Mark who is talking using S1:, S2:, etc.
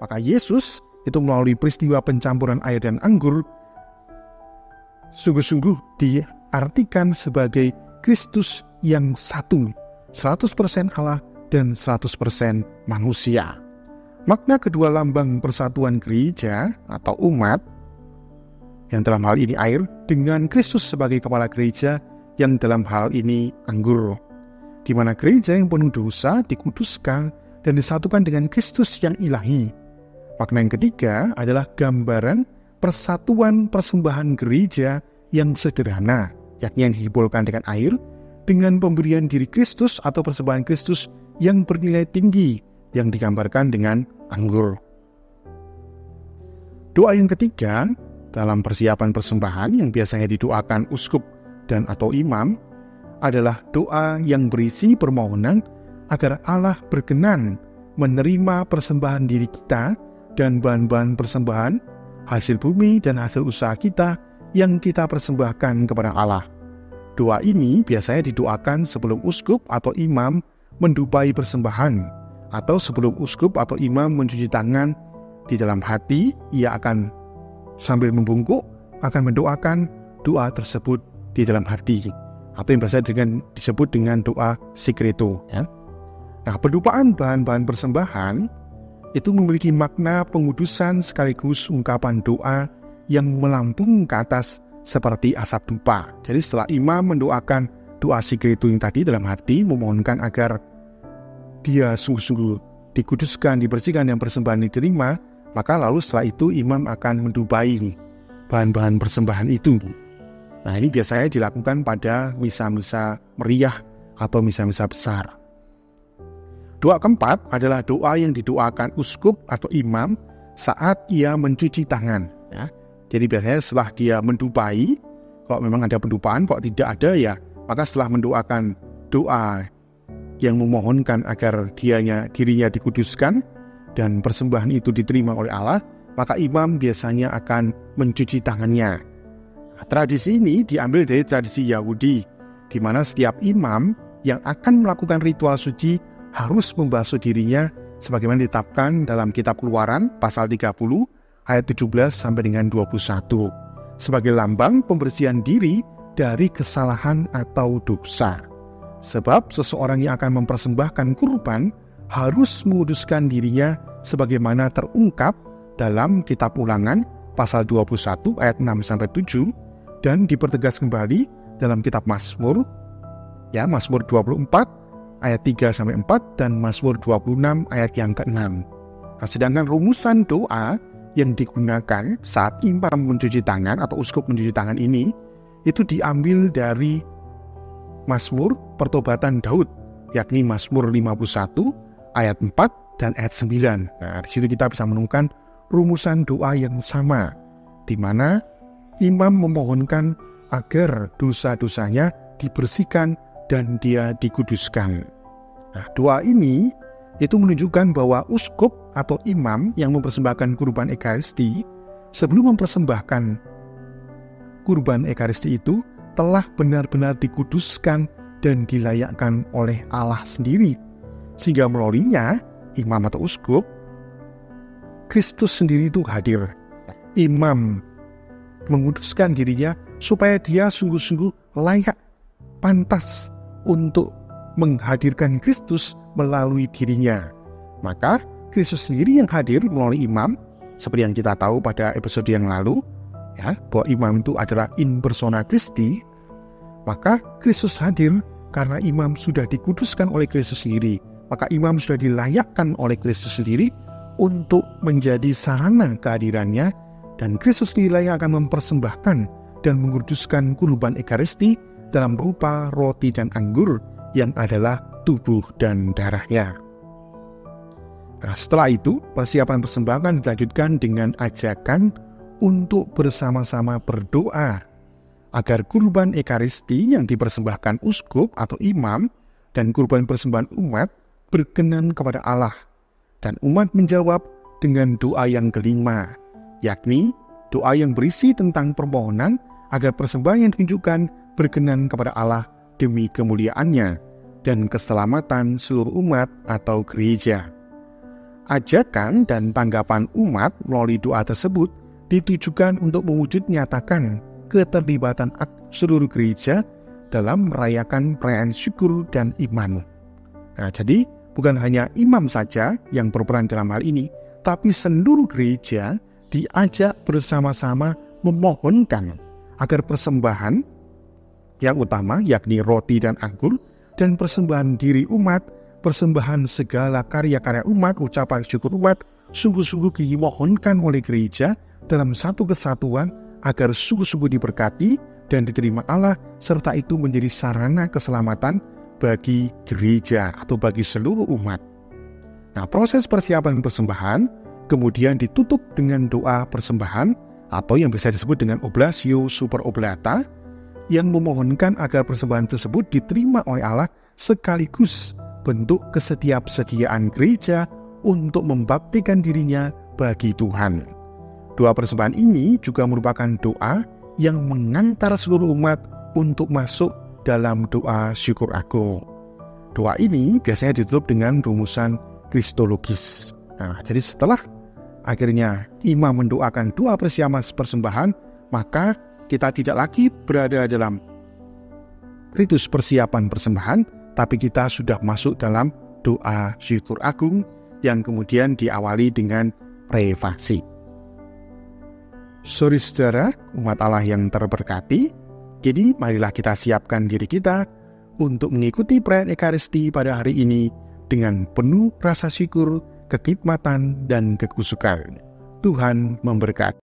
S1: Maka Yesus itu melalui peristiwa pencampuran air dan anggur sungguh-sungguh diartikan sebagai Kristus yang satu, 100% Allah dan 100% manusia. Makna kedua lambang persatuan gereja atau umat, yang dalam hal ini air, dengan Kristus sebagai kepala gereja yang dalam hal ini anggur, di mana gereja yang penuh dosa dikuduskan dan disatukan dengan Kristus yang ilahi. Makna yang ketiga adalah gambaran persatuan persembahan gereja yang sederhana, yakni yang dihimpulkan dengan air, dengan pemberian diri Kristus atau persembahan Kristus yang bernilai tinggi, yang digambarkan dengan anggur. Doa yang ketiga dalam persiapan persembahan yang biasanya didoakan uskup dan atau imam adalah doa yang berisi permohonan agar Allah berkenan menerima persembahan diri kita dan bahan-bahan persembahan, hasil bumi dan hasil usaha kita yang kita persembahkan kepada Allah. Doa ini biasanya didoakan sebelum uskup atau imam mendupai persembahan, atau sebelum uskup atau imam mencuci tangan di dalam hati, ia akan sambil membungkuk akan mendoakan doa tersebut di dalam hati, atau yang biasa disebut dengan doa secreto. Nah, pendupaan bahan-bahan persembahan itu memiliki makna pengudusan sekaligus ungkapan doa yang melambung ke atas seperti asap dupa. Jadi setelah imam mendoakan doa secreto yang tadi dalam hati, memohonkan agar dia sungguh-sungguh dikuduskan, dibersihkan, dan persembahan diterima, maka lalu setelah itu imam akan mendubai bahan-bahan persembahan itu. Nah, ini biasanya dilakukan pada misa-misa meriah atau misa-misa besar. Doa keempat adalah doa yang didoakan uskup atau imam saat ia mencuci tangan. Jadi biasanya setelah dia mendupai, kalau memang ada pendupaan, kalau tidak ada ya, maka setelah mendoakan doa yang memohonkan agar dirinya dikuduskan dan persembahan itu diterima oleh Allah, maka imam biasanya akan mencuci tangannya. Tradisi ini diambil dari tradisi Yahudi, di mana setiap imam yang akan melakukan ritual suci harus membasuh dirinya sebagaimana ditetapkan dalam kitab Keluaran pasal 30 ayat 17 sampai dengan 21 sebagai lambang pembersihan diri dari kesalahan atau dosa. Sebab seseorang yang akan mempersembahkan kurban harus menguduskan dirinya sebagaimana terungkap dalam kitab Ulangan pasal 21 ayat 6 sampai 7 dan dipertegas kembali dalam kitab Mazmur Mazmur 24 ayat 3 sampai 4 dan Mazmur 26 ayat yang ke-6. Nah, sedangkan rumusan doa yang digunakan saat imam mencuci tangan atau uskup mencuci tangan ini itu diambil dari Mazmur pertobatan Daud, yakni Mazmur 51 ayat 4 dan ayat 9. Nah, di situ kita bisa menemukan rumusan doa yang sama, di mana imam memohonkan agar dosa-dosanya dibersihkan dan dia dikuduskan. Nah, doa ini itu menunjukkan bahwa uskup atau imam yang mempersembahkan kurban ekaristi sebelum mempersembahkan kurban ekaristi itu telah benar-benar dikuduskan dan dilayakkan oleh Allah sendiri, sehingga melaluinya imam atau uskup Kristus sendiri itu hadir. Imam menguduskan dirinya supaya dia sungguh-sungguh layak, pantas untuk menghadirkan Kristus melalui dirinya. Maka Kristus sendiri yang hadir melalui imam, seperti yang kita tahu pada episode yang lalu, bahwa imam itu adalah in persona Christi. Maka Kristus hadir karena imam sudah dikuduskan oleh Kristus sendiri. Maka imam sudah dilayakkan oleh Kristus sendiri untuk menjadi sarana kehadirannya, dan Kristus sendiri yang akan mempersembahkan dan menguduskan kurban ekaristi dalam berupa roti dan anggur yang adalah tubuh dan darahnya. Nah, setelah itu persiapan persembahan dilanjutkan dengan ajakan untuk bersama-sama berdoa agar kurban ekaristi yang dipersembahkan uskup atau imam dan kurban persembahan umat berkenan kepada Allah, dan umat menjawab dengan doa yang kelima, yakni doa yang berisi tentang permohonan agar persembahan yang ditunjukkan berkenan kepada Allah demi kemuliaannya dan keselamatan seluruh umat atau gereja. Ajakan dan tanggapan umat melalui doa tersebut ditujukan untuk mewujud nyatakan keterlibatan aktif seluruh gereja dalam merayakan perayaan syukur dan iman. Nah, jadi bukan hanya imam saja yang berperan dalam hal ini, tapi seluruh gereja diajak bersama-sama memohonkan agar persembahan yang utama, yakni roti dan anggur, dan persembahan diri umat, persembahan segala karya-karya umat, ucapan syukur umat, sungguh-sungguh dimohonkan oleh gereja dalam satu kesatuan agar sungguh-sungguh diberkati dan diterima Allah, serta itu menjadi sarana keselamatan bagi gereja atau bagi seluruh umat. Nah, proses persiapan persembahan kemudian ditutup dengan doa persembahan atau yang bisa disebut dengan oblatio super oblata, yang memohonkan agar persembahan tersebut diterima oleh Allah sekaligus bentuk kesetiaan gereja untuk membaktikan dirinya bagi Tuhan. Doa persembahan ini juga merupakan doa yang mengantar seluruh umat untuk masuk dalam doa syukur agung. Doa ini biasanya ditutup dengan rumusan kristologis. Nah, jadi setelah akhirnya imam mendoakan doa persembahan, maka kita tidak lagi berada dalam ritus persiapan persembahan, tapi kita sudah masuk dalam doa syukur agung yang kemudian diawali dengan prefasi. Saudara, umat Allah yang terberkati, kini marilah kita siapkan diri kita untuk mengikuti perayaan Ekaristi pada hari ini dengan penuh rasa syukur, kekhidmatan, dan kekusukan. Tuhan memberkati.